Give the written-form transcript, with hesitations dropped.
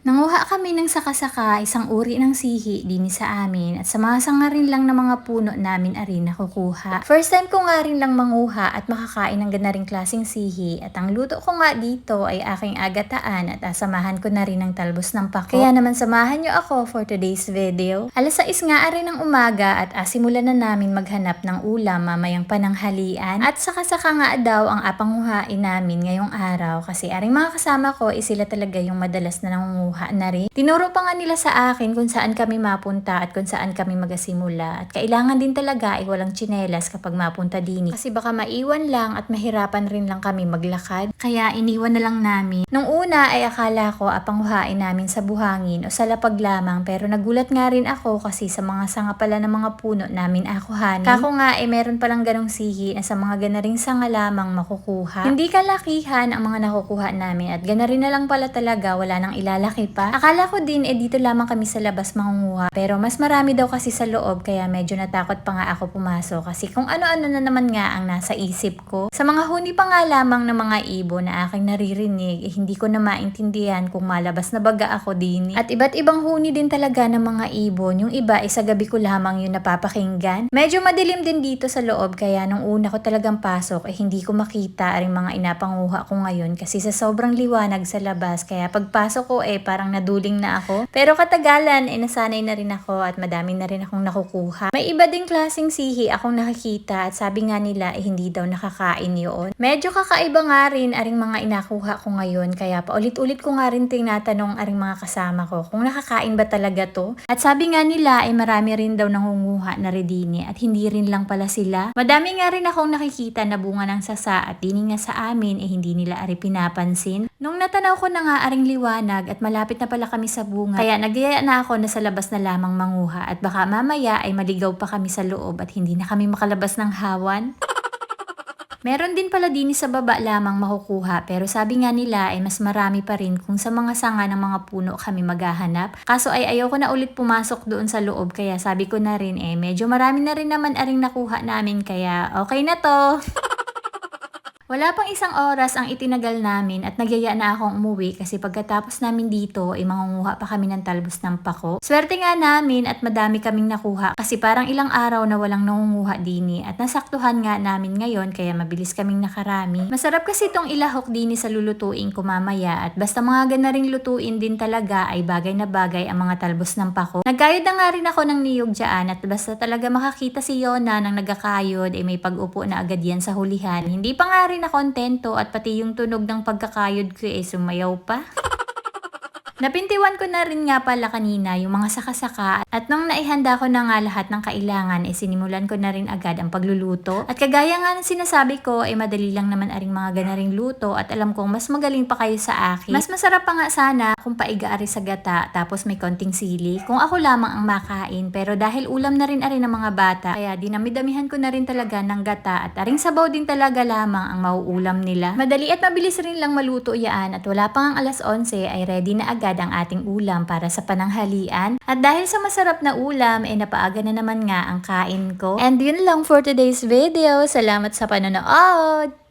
Nanguha kami ng saka-saka, isang uri ng sihi din sa amin at sa mga sanga rin lang ng mga puno namin arin nakukuha. First time ko nga rin lang manguha at makakain ng ganaring klaseng sihi at ang luto ko nga dito ay aking agataan at asamahan ko na rin ng talbos ng pako. Kaya naman samahan nyo ako for today's video. Alas 6 nga arin ng umaga at simulan na namin maghanap ng ulam mamayang pananghalian at saka-saka nga daw ang apanghuhain namin ngayong araw kasi aring mga kasama ko sila talaga yung madalas na nangunguha na rin. Tinuro pa nga nila sa akin kung saan kami mapunta at kung saan kami magasimula. At kailangan din talaga ay walang tsinelas kapag mapunta din. Kasi baka maiwan lang at mahirapan rin lang kami maglakad. Kaya iniwan na lang namin. Nung una ay akala ko apanghuhain namin sa buhangin o sa lapag lamang. Pero nagulat nga rin ako kasi sa mga sanga pala ng mga puno namin akuhanin. Kako nga meron palang ganong sihi na sa mga ganaring sanga lamang makukuha. Hindi kalakihan ang mga nakukuha namin at ganarin na lang pala talaga, wala nang ilalaki pa. Akala ko din dito lamang kami sa labas mangunguha. Pero mas marami daw kasi sa loob kaya medyo natakot pa nga ako pumasok kasi kung ano-ano na naman nga ang nasa isip ko. Sa mga huni pa nga lamang ng mga ibon na aking naririnig, hindi ko na maintindihan kung malabas na baga ako din. At iba't ibang huni din talaga ng mga ibon. Yung iba sa gabi ko lamang yung napapakinggan. Medyo madilim din dito sa loob kaya nung una ko talagang pasok hindi ko makita ang mga inapanguha ko ngayon kasi sa sobrang liwanag sa labas. Kaya pagpasok ko parang naduling na ako. Pero katagalan nasanay na rin ako at madami na rin akong nakukuha. May iba ding klaseng sihi akong nakikita at sabi nga nila hindi daw nakakain yun. Medyo kakaiba nga rin aring mga inakuha ko ngayon kaya paulit-ulit ko nga rin tinatanong aring mga kasama ko kung nakakain ba talaga to. At sabi nga nila marami rin daw nangunguha na redini at hindi rin lang pala sila. Madami nga rin akong nakikita na bunga ng sasa at dini nga sa amin hindi nila ari pinapansin. Nung natanaw ko na nga aring liwanag at malapit na pala kami sa bunga, kaya nagyaya na ako na sa labas na lamang manguha at baka mamaya maligaw pa kami sa loob at hindi na kami makalabas ng hawan. Meron din pala din sa baba lamang makukuha pero sabi nga nila mas marami pa rin kung sa mga sanga ng mga puno kami maghahanap. Kaso ayoko na ulit pumasok doon sa loob kaya sabi ko na rin medyo marami na rin naman aring nakuha namin kaya okay na to. Wala pang isang oras ang itinagal namin at nagyaya na akong umuwi kasi pagkatapos namin dito mangunguha pa kami ng talbos ng pako. Swerte nga namin at madami kaming nakuha kasi parang ilang araw na walang nangunguha dini at nasaktuhan nga namin ngayon kaya mabilis kaming nakarami. Masarap kasi itong ilahok dini sa lulutuin ko mamaya at basta mga ganaring lutuin din talaga ay bagay na bagay ang mga talbos ng pako. Nagkayod na nga rin ako ng niyog dyan at basta talaga makakita si Yona nang nagkakayod may pag-upo na agad yan sa hulihan. Hindi pa nga rin na kontento at pati yung tunog ng pagkakayod ko sumayaw pa. Napintiwan ko na rin nga pala kanina yung mga saka-saka at nung naihanda ko na nga lahat ng kailangan sinimulan ko na rin agad ang pagluluto. At kagaya nga ng sinasabi ko madali lang naman aring mga ganaring luto at alam kong mas magaling pa kayo sa akin. Mas masarap pa nga sana kung paiga-ari sa gata tapos may konting sili kung ako lamang ang makain pero dahil ulam na rin ng mga bata kaya dinami-damihan ko na rin talaga ng gata at aring sabaw din talaga lamang ang mauulam nila. Madali at mabilis rin lang maluto yan at wala pang alas 11 ay ready na agad ang ating ulam para sa pananghalian. At dahil sa masarap na ulam, napaaga na naman nga ang kain ko. And yun lang for today's video. Salamat sa panonood!